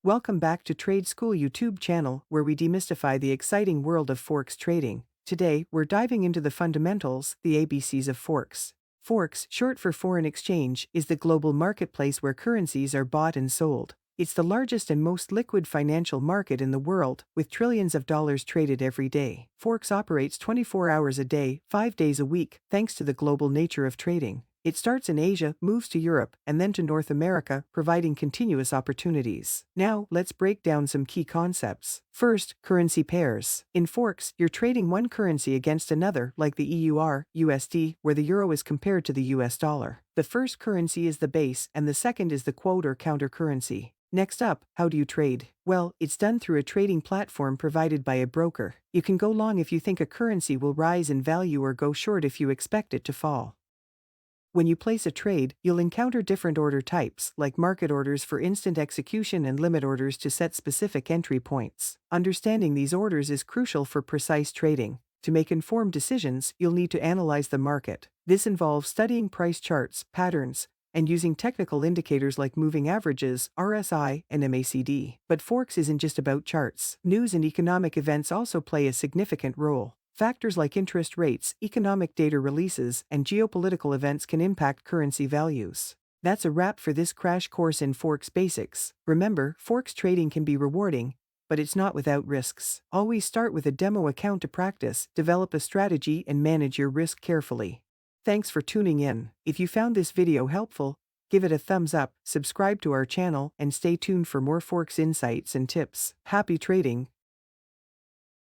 Welcome back to Trade School YouTube channel where we demystify the exciting world of Forex trading. Today, we're diving into the fundamentals, the ABCs of Forex. Forex, short for foreign exchange, is the global marketplace where currencies are bought and sold. It's the largest and most liquid financial market in the world, with trillions of dollars traded every day. Forex operates 24 hours a day, 5 days a week, thanks to the global nature of trading. It starts in Asia, moves to Europe, and then to North America, providing continuous opportunities. Now, let's break down some key concepts. First, currency pairs. In Forex, you're trading one currency against another, like the EUR, USD, where the euro is compared to the US dollar. The first currency is the base, and the second is the quote or counter currency. Next up, how do you trade? Well, it's done through a trading platform provided by a broker. You can go long if you think a currency will rise in value or go short if you expect it to fall. When you place a trade, you'll encounter different order types, like market orders for instant execution and limit orders to set specific entry points. Understanding these orders is crucial for precise trading. To make informed decisions, you'll need to analyze the market. This involves studying price charts, patterns, and using technical indicators like moving averages, RSI, and MACD. But Forex isn't just about charts. News and economic events also play a significant role. Factors like interest rates, economic data releases, and geopolitical events can impact currency values. That's a wrap for this crash course in Forex Basics. Remember, Forex trading can be rewarding, but it's not without risks. Always start with a demo account to practice, develop a strategy, and manage your risk carefully. Thanks for tuning in. If you found this video helpful, give it a thumbs up, subscribe to our channel, and stay tuned for more Forex insights and tips. Happy trading!